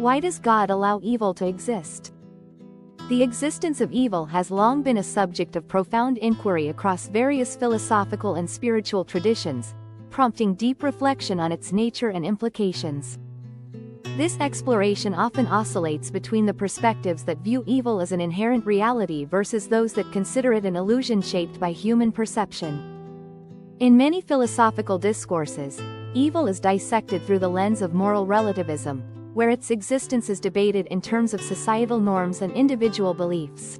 Why does God allow evil to exist? The existence of evil has long been a subject of profound inquiry across various philosophical and spiritual traditions, prompting deep reflection on its nature and implications. This exploration often oscillates between the perspectives that view evil as an inherent reality versus those that consider it an illusion shaped by human perception. In many philosophical discourses, evil is dissected through the lens of moral relativism, where its existence is debated in terms of societal norms and individual beliefs.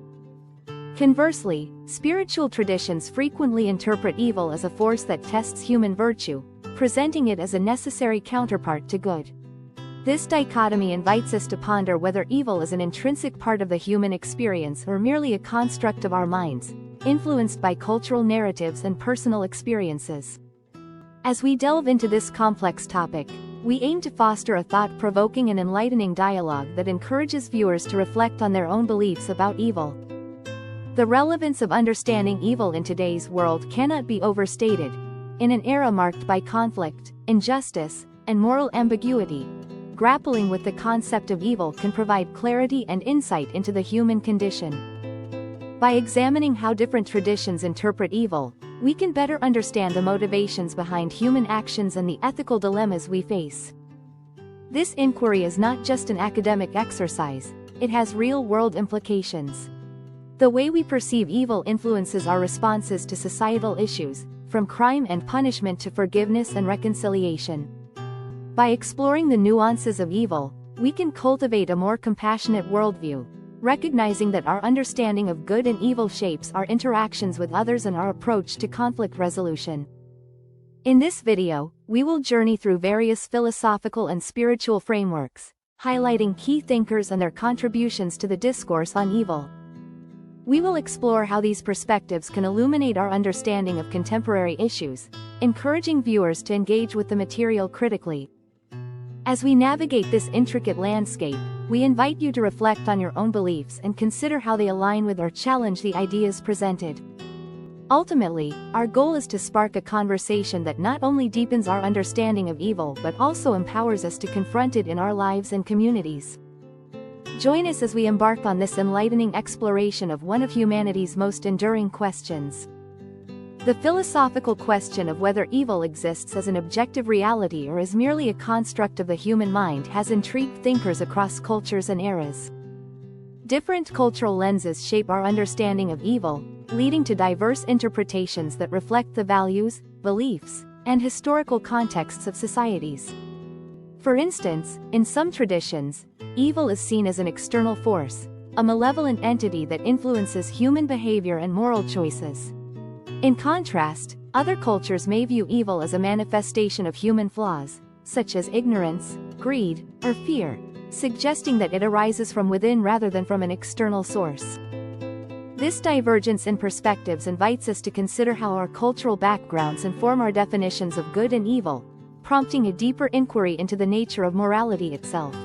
Conversely, spiritual traditions frequently interpret evil as a force that tests human virtue, presenting it as a necessary counterpart to good. This dichotomy invites us to ponder whether evil is an intrinsic part of the human experience or merely a construct of our minds, influenced by cultural narratives and personal experiences. As we delve into this complex topic, we aim to foster a thought-provoking and enlightening dialogue that encourages viewers to reflect on their own beliefs about evil. The relevance of understanding evil in today's world cannot be overstated. In an era marked by conflict, injustice, and moral ambiguity, grappling with the concept of evil can provide clarity and insight into the human condition. By examining how different traditions interpret evil, we can better understand the motivations behind human actions and the ethical dilemmas we face. This inquiry is not just an academic exercise, it has real-world implications. The way we perceive evil influences our responses to societal issues, from crime and punishment to forgiveness and reconciliation. By exploring the nuances of evil, we can cultivate a more compassionate worldview, recognizing that our understanding of good and evil shapes our interactions with others and our approach to conflict resolution. In this video, we will journey through various philosophical and spiritual frameworks, highlighting key thinkers and their contributions to the discourse on evil. We will explore how these perspectives can illuminate our understanding of contemporary issues, encouraging viewers to engage with the material critically. As we navigate this intricate landscape, we invite you to reflect on your own beliefs and consider how they align with or challenge the ideas presented. Ultimately, our goal is to spark a conversation that not only deepens our understanding of evil but also empowers us to confront it in our lives and communities. Join us as we embark on this enlightening exploration of one of humanity's most enduring questions. The philosophical question of whether evil exists as an objective reality or is merely a construct of the human mind has intrigued thinkers across cultures and eras. Different cultural lenses shape our understanding of evil, leading to diverse interpretations that reflect the values, beliefs, and historical contexts of societies. For instance, in some traditions, evil is seen as an external force, a malevolent entity that influences human behavior and moral choices. In contrast, other cultures may view evil as a manifestation of human flaws, such as ignorance, greed, or fear, suggesting that it arises from within rather than from an external source. This divergence in perspectives invites us to consider how our cultural backgrounds inform our definitions of good and evil, prompting a deeper inquiry into the nature of morality itself.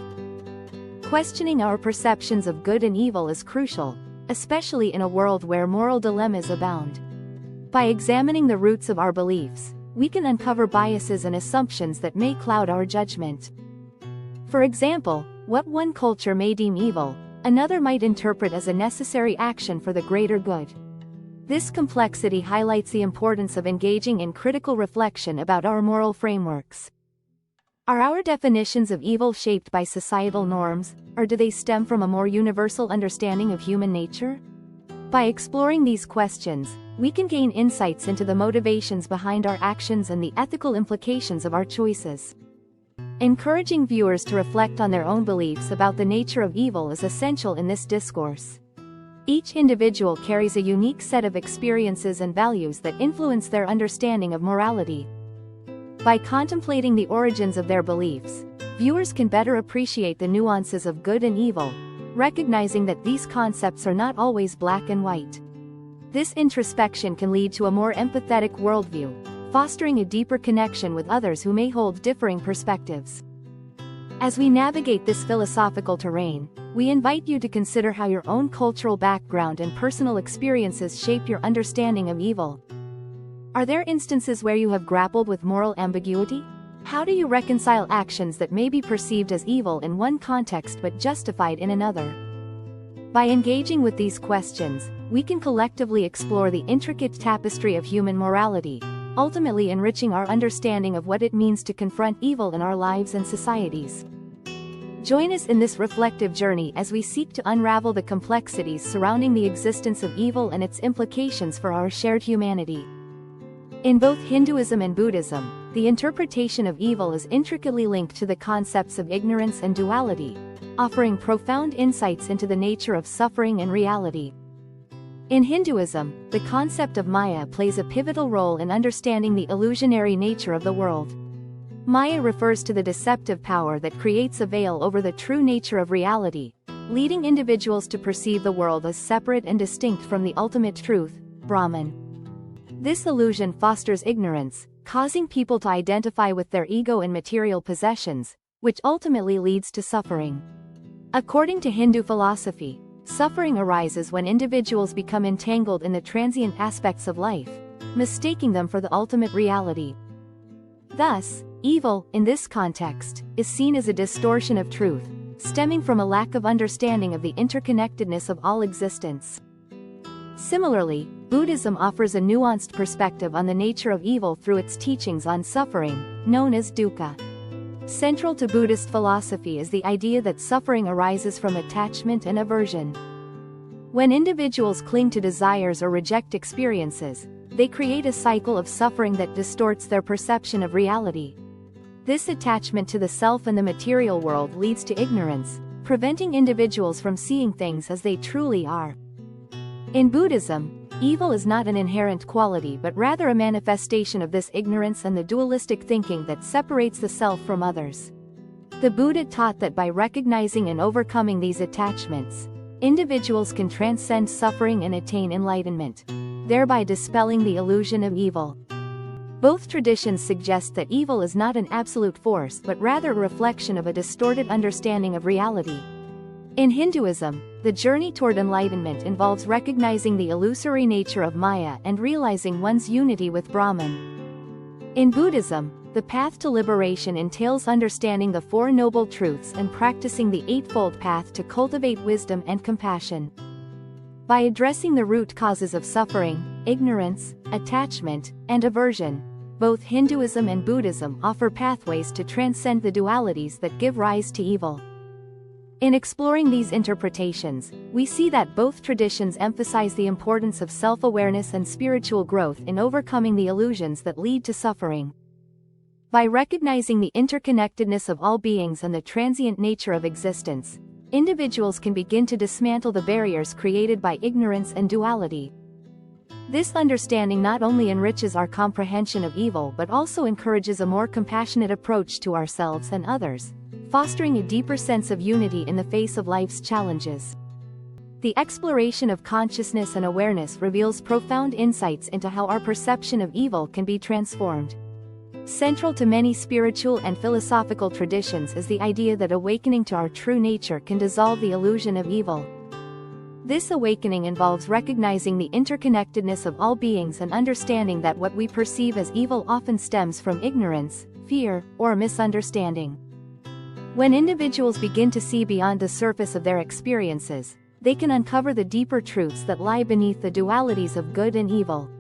Questioning our perceptions of good and evil is crucial, especially in a world where moral dilemmas abound. By examining the roots of our beliefs, we can uncover biases and assumptions that may cloud our judgment. For example, what one culture may deem evil, another might interpret as a necessary action for the greater good. This complexity highlights the importance of engaging in critical reflection about our moral frameworks. Are our definitions of evil shaped by societal norms, or do they stem from a more universal understanding of human nature? By exploring these questions, we can gain insights into the motivations behind our actions and the ethical implications of our choices. Encouraging viewers to reflect on their own beliefs about the nature of evil is essential in this discourse. Each individual carries a unique set of experiences and values that influence their understanding of morality. By contemplating the origins of their beliefs, viewers can better appreciate the nuances of good and evil, recognizing that these concepts are not always black and white. This introspection can lead to a more empathetic worldview, fostering a deeper connection with others who may hold differing perspectives. As we navigate this philosophical terrain, we invite you to consider how your own cultural background and personal experiences shape your understanding of evil. Are there instances where you have grappled with moral ambiguity? How do you reconcile actions that may be perceived as evil in one context but justified in another? By engaging with these questions, we can collectively explore the intricate tapestry of human morality, ultimately enriching our understanding of what it means to confront evil in our lives and societies. Join us in this reflective journey as we seek to unravel the complexities surrounding the existence of evil and its implications for our shared humanity. In both Hinduism and Buddhism, the interpretation of evil is intricately linked to the concepts of ignorance and duality, offering profound insights into the nature of suffering and reality. In Hinduism, the concept of Maya plays a pivotal role in understanding the illusionary nature of the world. Maya refers to the deceptive power that creates a veil over the true nature of reality, leading individuals to perceive the world as separate and distinct from the ultimate truth, Brahman. This illusion fosters ignorance, causing people to identify with their ego and material possessions, which ultimately leads to suffering. According to Hindu philosophy, suffering arises when individuals become entangled in the transient aspects of life, mistaking them for the ultimate reality. Thus, evil, in this context, is seen as a distortion of truth, stemming from a lack of understanding of the interconnectedness of all existence. Similarly, Buddhism offers a nuanced perspective on the nature of evil through its teachings on suffering, known as dukkha. Central to Buddhist philosophy is the idea that suffering arises from attachment and aversion. When individuals cling to desires or reject experiences, they create a cycle of suffering that distorts their perception of reality. This attachment to the self and the material world leads to ignorance, preventing individuals from seeing things as they truly are. In Buddhism, evil is not an inherent quality but rather a manifestation of this ignorance and the dualistic thinking that separates the self from others. The Buddha taught that by recognizing and overcoming these attachments, individuals can transcend suffering and attain enlightenment, thereby dispelling the illusion of evil. Both traditions suggest that evil is not an absolute force but rather a reflection of a distorted understanding of reality. In Hinduism, the journey toward enlightenment involves recognizing the illusory nature of Maya and realizing one's unity with Brahman. In Buddhism, the path to liberation entails understanding the Four Noble Truths and practicing the Eightfold Path to cultivate wisdom and compassion. By addressing the root causes of suffering, ignorance, attachment, and aversion, both Hinduism and Buddhism offer pathways to transcend the dualities that give rise to evil. In exploring these interpretations, we see that both traditions emphasize the importance of self-awareness and spiritual growth in overcoming the illusions that lead to suffering. By recognizing the interconnectedness of all beings and the transient nature of existence, individuals can begin to dismantle the barriers created by ignorance and duality. This understanding not only enriches our comprehension of evil but also encourages a more compassionate approach to ourselves and others, fostering a deeper sense of unity in the face of life's challenges. The exploration of consciousness and awareness reveals profound insights into how our perception of evil can be transformed. Central to many spiritual and philosophical traditions is the idea that awakening to our true nature can dissolve the illusion of evil. This awakening involves recognizing the interconnectedness of all beings and understanding that what we perceive as evil often stems from ignorance, fear, or misunderstanding. When individuals begin to see beyond the surface of their experiences, they can uncover the deeper truths that lie beneath the dualities of good and evil.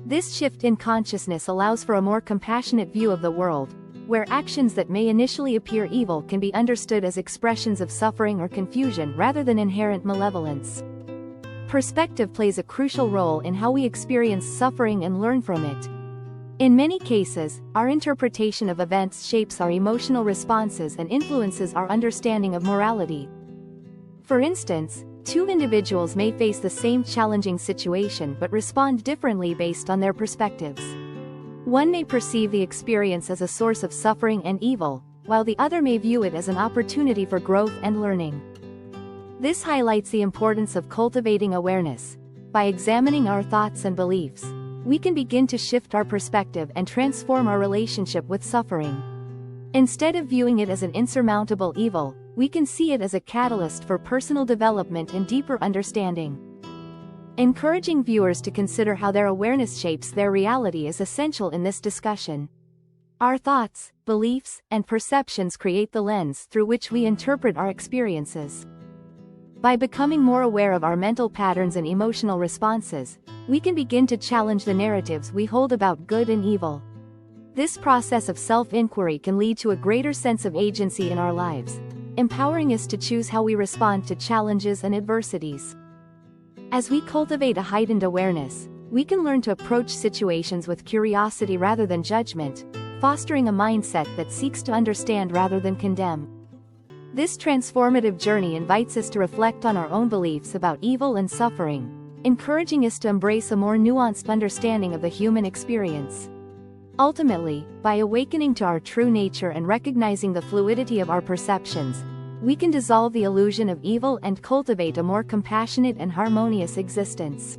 This shift in consciousness allows for a more compassionate view of the world, where actions that may initially appear evil can be understood as expressions of suffering or confusion rather than inherent malevolence. Perspective plays a crucial role in how we experience suffering and learn from it. In many cases, our interpretation of events shapes our emotional responses and influences our understanding of morality. For instance, two individuals may face the same challenging situation but respond differently based on their perspectives. One may perceive the experience as a source of suffering and evil, while the other may view it as an opportunity for growth and learning. This highlights the importance of cultivating awareness. By examining our thoughts and beliefs, we can begin to shift our perspective and transform our relationship with suffering. Instead of viewing it as an insurmountable evil, we can see it as a catalyst for personal development and deeper understanding. Encouraging viewers to consider how their awareness shapes their reality is essential in this discussion. Our thoughts, beliefs, and perceptions create the lens through which we interpret our experiences. By becoming more aware of our mental patterns and emotional responses, we can begin to challenge the narratives we hold about good and evil. This process of self-inquiry can lead to a greater sense of agency in our lives, empowering us to choose how we respond to challenges and adversities. As we cultivate a heightened awareness, we can learn to approach situations with curiosity rather than judgment, fostering a mindset that seeks to understand rather than condemn. This transformative journey invites us to reflect on our own beliefs about evil and suffering, encouraging us to embrace a more nuanced understanding of the human experience. Ultimately, by awakening to our true nature and recognizing the fluidity of our perceptions, we can dissolve the illusion of evil and cultivate a more compassionate and harmonious existence.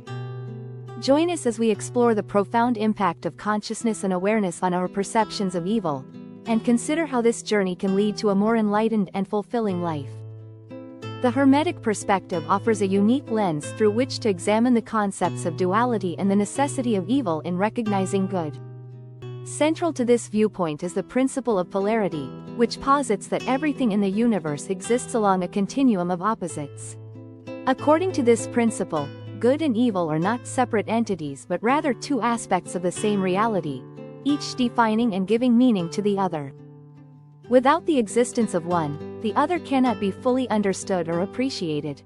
Join us as we explore the profound impact of consciousness and awareness on our perceptions of evil, and consider how this journey can lead to a more enlightened and fulfilling life. The Hermetic perspective offers a unique lens through which to examine the concepts of duality and the necessity of evil in recognizing good. Central to this viewpoint is the principle of polarity, which posits that everything in the universe exists along a continuum of opposites. According to this principle, good and evil are not separate entities but rather two aspects of the same reality, each defining and giving meaning to the other. Without the existence of one, the other cannot be fully understood or appreciated.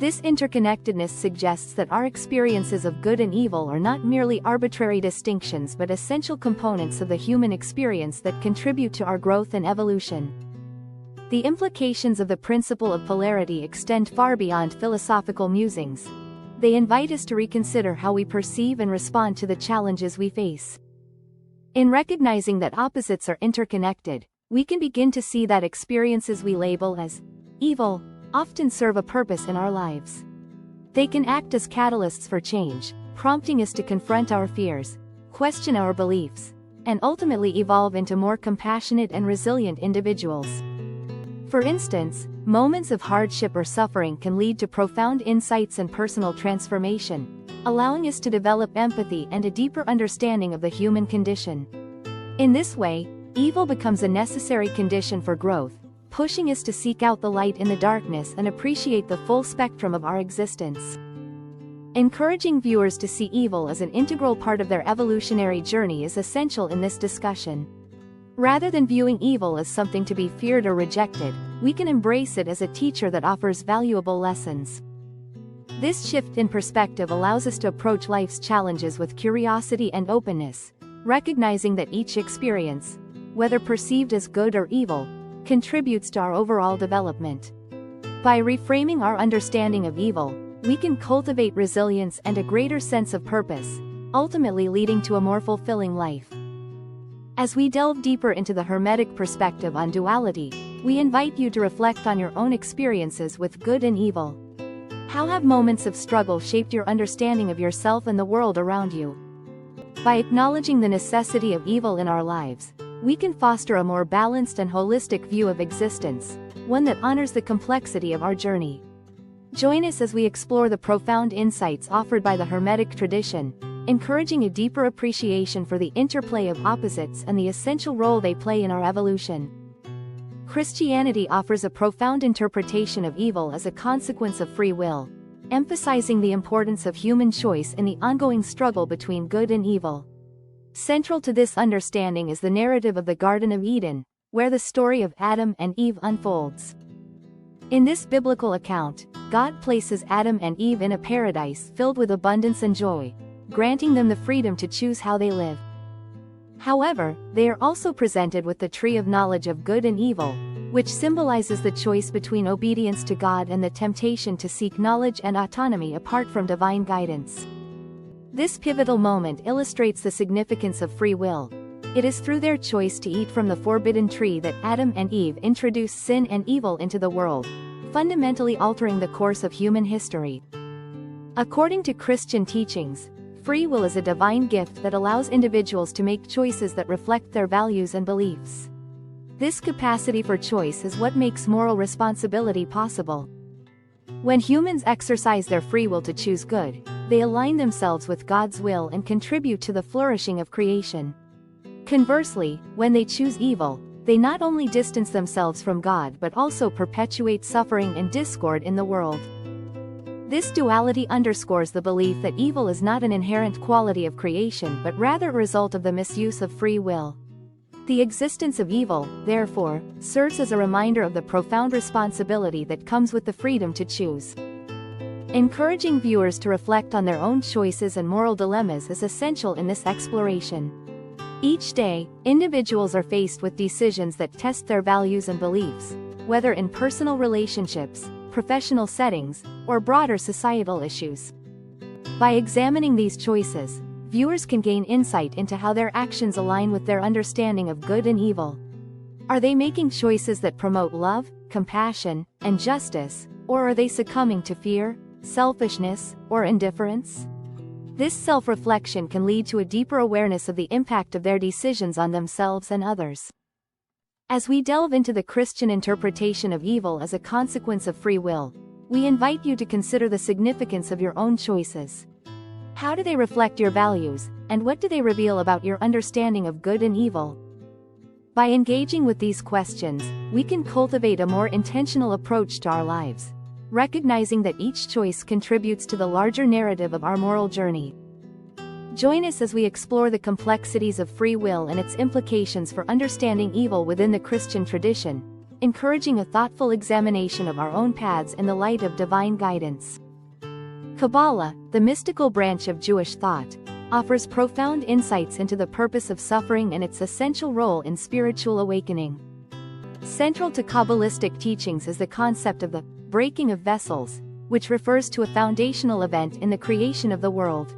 This interconnectedness suggests that our experiences of good and evil are not merely arbitrary distinctions but essential components of the human experience that contribute to our growth and evolution. The implications of the principle of polarity extend far beyond philosophical musings. They invite us to reconsider how we perceive and respond to the challenges we face. In recognizing that opposites are interconnected, we can begin to see that experiences we label as evil often serve a purpose in our lives. They can act as catalysts for change, prompting us to confront our fears, question our beliefs, and ultimately evolve into more compassionate and resilient individuals. For instance, moments of hardship or suffering can lead to profound insights and personal transformation, allowing us to develop empathy and a deeper understanding of the human condition. In this way, evil becomes a necessary condition for growth, pushing us to seek out the light in the darkness and appreciate the full spectrum of our existence. Encouraging viewers to see evil as an integral part of their evolutionary journey is essential in this discussion. Rather than viewing evil as something to be feared or rejected, we can embrace it as a teacher that offers valuable lessons. This shift in perspective allows us to approach life's challenges with curiosity and openness, recognizing that each experience, whether perceived as good or evil, contributes to our overall development. By reframing our understanding of evil, we can cultivate resilience and a greater sense of purpose, ultimately leading to a more fulfilling life. As we delve deeper into the Hermetic perspective on duality, we invite you to reflect on your own experiences with good and evil. How have moments of struggle shaped your understanding of yourself and the world around you? By acknowledging the necessity of evil in our lives, we can foster a more balanced and holistic view of existence, one that honors the complexity of our journey. Join us as we explore the profound insights offered by the Hermetic tradition, encouraging a deeper appreciation for the interplay of opposites and the essential role they play in our evolution. Christianity offers a profound interpretation of evil as a consequence of free will, emphasizing the importance of human choice in the ongoing struggle between good and evil. Central to this understanding is the narrative of the Garden of Eden, where the story of Adam and Eve unfolds. In this biblical account, God places Adam and Eve in a paradise filled with abundance and joy, granting them the freedom to choose how they live. However, they are also presented with the tree of knowledge of good and evil, which symbolizes the choice between obedience to God and the temptation to seek knowledge and autonomy apart from divine guidance. This pivotal moment illustrates the significance of free will. It is through their choice to eat from the forbidden tree that Adam and Eve introduced sin and evil into the world, fundamentally altering the course of human history. According to Christian teachings, free will is a divine gift that allows individuals to make choices that reflect their values and beliefs. This capacity for choice is what makes moral responsibility possible. When humans exercise their free will to choose good, they align themselves with God's will and contribute to the flourishing of creation. Conversely, when they choose evil, they not only distance themselves from God but also perpetuate suffering and discord in the world. This duality underscores the belief that evil is not an inherent quality of creation but rather a result of the misuse of free will. The existence of evil, therefore, serves as a reminder of the profound responsibility that comes with the freedom to choose. Encouraging viewers to reflect on their own choices and moral dilemmas is essential in this exploration. Each day, individuals are faced with decisions that test their values and beliefs, whether in personal relationships, professional settings, or broader societal issues. By examining these choices, viewers can gain insight into how their actions align with their understanding of good and evil. Are they making choices that promote love, compassion, and justice, or are they succumbing to fear, selfishness, or indifference? This self-reflection can lead to a deeper awareness of the impact of their decisions on themselves and others. As we delve into the Christian interpretation of evil as a consequence of free will, we invite you to consider the significance of your own choices. How do they reflect your values, and what do they reveal about your understanding of good and evil? By engaging with these questions, we can cultivate a more intentional approach to our lives, recognizing that each choice contributes to the larger narrative of our moral journey. Join us as we explore the complexities of free will and its implications for understanding evil within the Christian tradition, encouraging a thoughtful examination of our own paths in the light of divine guidance. Kabbalah, the mystical branch of Jewish thought, offers profound insights into the purpose of suffering and its essential role in spiritual awakening. Central to Kabbalistic teachings is the concept of the breaking of vessels, which refers to a foundational event in the creation of the world.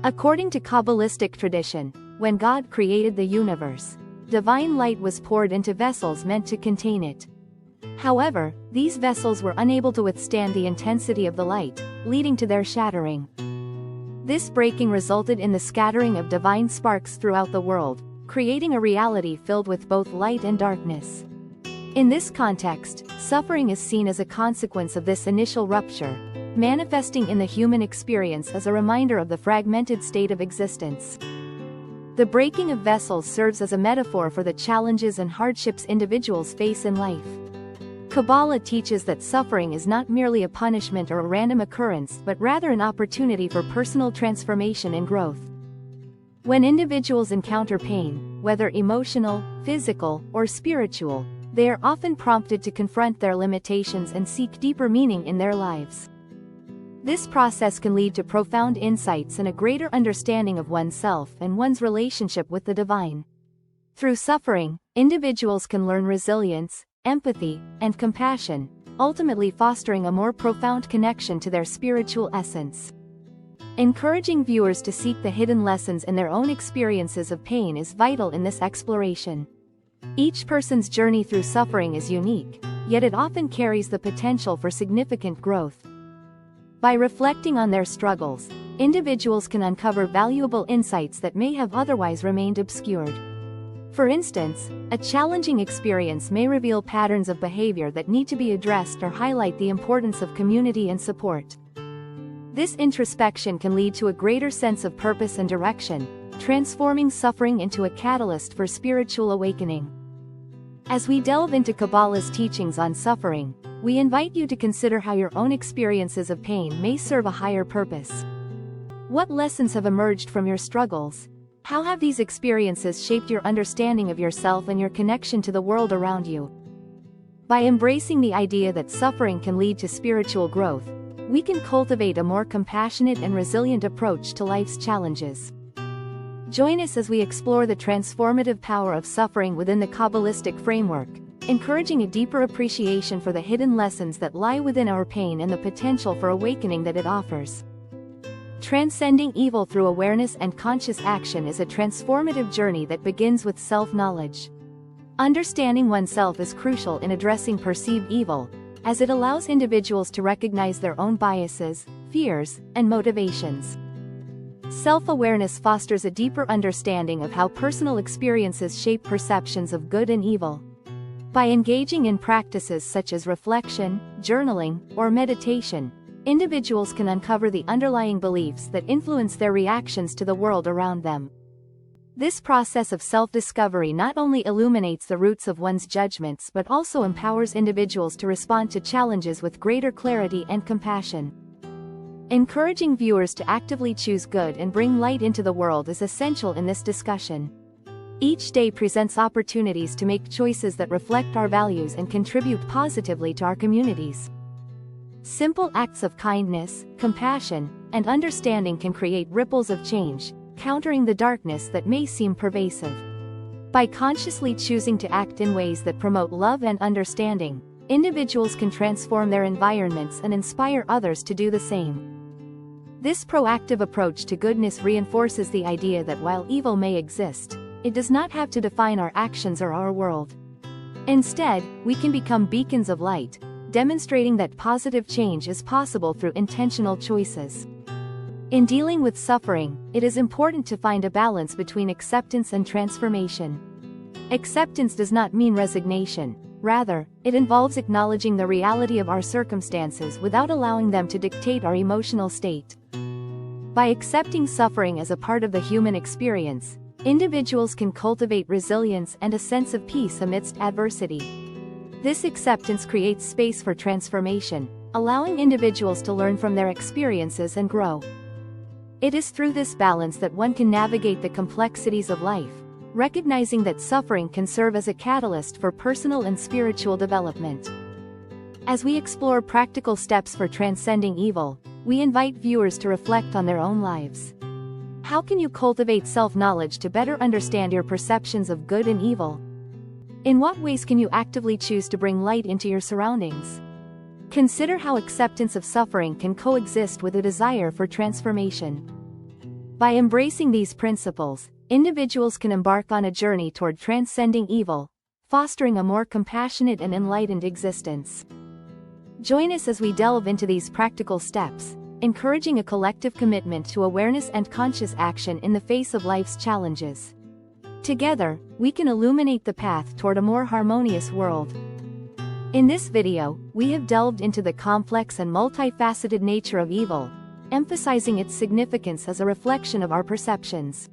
According to Kabbalistic tradition, when God created the universe, divine light was poured into vessels meant to contain it. However, these vessels were unable to withstand the intensity of the light, leading to their shattering. This breaking resulted in the scattering of divine sparks throughout the world, creating a reality filled with both light and darkness. In this context, suffering is seen as a consequence of this initial rupture, manifesting in the human experience as a reminder of the fragmented state of existence. The breaking of vessels serves as a metaphor for the challenges and hardships individuals face in life. Kabbalah teaches that suffering is not merely a punishment or a random occurrence but rather an opportunity for personal transformation and growth. When individuals encounter pain, whether emotional, physical, or spiritual, they are often prompted to confront their limitations and seek deeper meaning in their lives. This process can lead to profound insights and a greater understanding of oneself and one's relationship with the divine. Through suffering, individuals can learn resilience, empathy, and compassion, ultimately fostering a more profound connection to their spiritual essence. Encouraging viewers to seek the hidden lessons in their own experiences of pain is vital in this exploration. Each person's journey through suffering is unique, yet it often carries the potential for significant growth. By reflecting on their struggles, individuals can uncover valuable insights that may have otherwise remained obscured. For instance, a challenging experience may reveal patterns of behavior that need to be addressed or highlight the importance of community and support. This introspection can lead to a greater sense of purpose and direction, transforming suffering into a catalyst for spiritual awakening. As we delve into Kabbalah's teachings on suffering, we invite you to consider how your own experiences of pain may serve a higher purpose. What lessons have emerged from your struggles? How have these experiences shaped your understanding of yourself and your connection to the world around you? By embracing the idea that suffering can lead to spiritual growth, we can cultivate a more compassionate and resilient approach to life's challenges. Join us as we explore the transformative power of suffering within the Kabbalistic framework, encouraging a deeper appreciation for the hidden lessons that lie within our pain and the potential for awakening that it offers. Transcending evil through awareness and conscious action is a transformative journey that begins with self-knowledge. Understanding oneself is crucial in addressing perceived evil, as it allows individuals to recognize their own biases, fears, and motivations. Self-awareness fosters a deeper understanding of how personal experiences shape perceptions of good and evil. By engaging in practices such as reflection, journaling, or meditation, individuals can uncover the underlying beliefs that influence their reactions to the world around them. This process of self-discovery not only illuminates the roots of one's judgments but also empowers individuals to respond to challenges with greater clarity and compassion. Encouraging viewers to actively choose good and bring light into the world is essential in this discussion. Each day presents opportunities to make choices that reflect our values and contribute positively to our communities. Simple acts of kindness, compassion, and understanding can create ripples of change, countering the darkness that may seem pervasive. By consciously choosing to act in ways that promote love and understanding, individuals can transform their environments and inspire others to do the same. This proactive approach to goodness reinforces the idea that while evil may exist, it does not have to define our actions or our world. Instead, we can become beacons of light, demonstrating that positive change is possible through intentional choices. In dealing with suffering, it is important to find a balance between acceptance and transformation. Acceptance does not mean resignation, rather, it involves acknowledging the reality of our circumstances without allowing them to dictate our emotional state. By accepting suffering as a part of the human experience, individuals can cultivate resilience and a sense of peace amidst adversity. This acceptance creates space for transformation, allowing individuals to learn from their experiences and grow. It is through this balance that one can navigate the complexities of life, recognizing that suffering can serve as a catalyst for personal and spiritual development. As we explore practical steps for transcending evil, we invite viewers to reflect on their own lives. How can you cultivate self-knowledge to better understand your perceptions of good and evil? In what ways can you actively choose to bring light into your surroundings? Consider how acceptance of suffering can coexist with a desire for transformation. By embracing these principles, individuals can embark on a journey toward transcending evil, fostering a more compassionate and enlightened existence. Join us as we delve into these practical steps, encouraging a collective commitment to awareness and conscious action in the face of life's challenges. Together, we can illuminate the path toward a more harmonious world. In this video, we have delved into the complex and multifaceted nature of evil, emphasizing its significance as a reflection of our perceptions.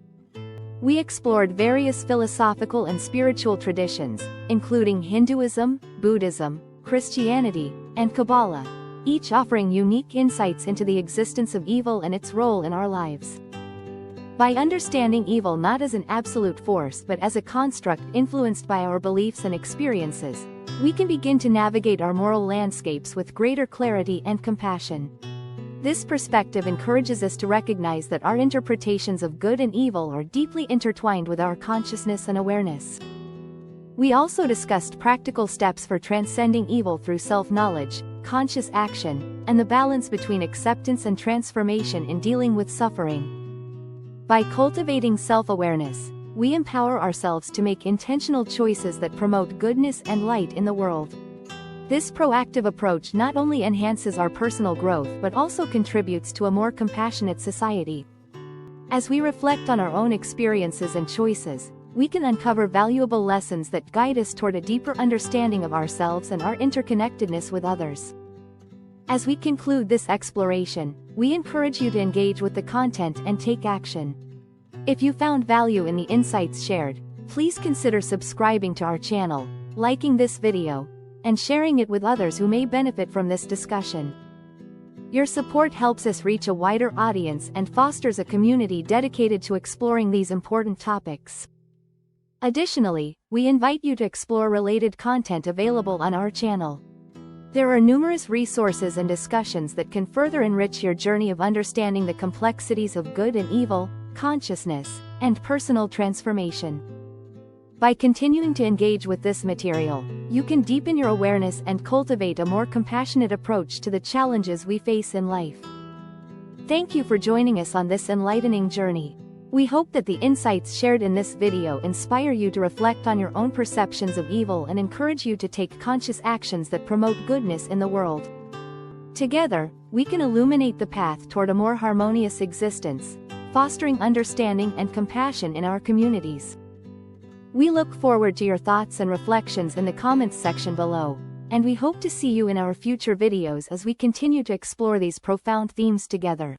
We explored various philosophical and spiritual traditions, including Hinduism, Buddhism, Christianity, and Kabbalah, each offering unique insights into the existence of evil and its role in our lives. By understanding evil not as an absolute force but as a construct influenced by our beliefs and experiences, we can begin to navigate our moral landscapes with greater clarity and compassion. This perspective encourages us to recognize that our interpretations of good and evil are deeply intertwined with our consciousness and awareness. We also discussed practical steps for transcending evil through self-knowledge, conscious action, and the balance between acceptance and transformation in dealing with suffering. By cultivating self-awareness, we empower ourselves to make intentional choices that promote goodness and light in the world. This proactive approach not only enhances our personal growth but also contributes to a more compassionate society. As we reflect on our own experiences and choices, we can uncover valuable lessons that guide us toward a deeper understanding of ourselves and our interconnectedness with others. As we conclude this exploration, we encourage you to engage with the content and take action. If you found value in the insights shared, please consider subscribing to our channel, liking this video, and sharing it with others who may benefit from this discussion. Your support helps us reach a wider audience and fosters a community dedicated to exploring these important topics. Additionally, we invite you to explore related content available on our channel. There are numerous resources and discussions that can further enrich your journey of understanding the complexities of good and evil, consciousness, and personal transformation. By continuing to engage with this material, you can deepen your awareness and cultivate a more compassionate approach to the challenges we face in life. Thank you for joining us on this enlightening journey. We hope that the insights shared in this video inspire you to reflect on your own perceptions of evil and encourage you to take conscious actions that promote goodness in the world. Together, we can illuminate the path toward a more harmonious existence, fostering understanding and compassion in our communities. We look forward to your thoughts and reflections in the comments section below, and we hope to see you in our future videos as we continue to explore these profound themes together.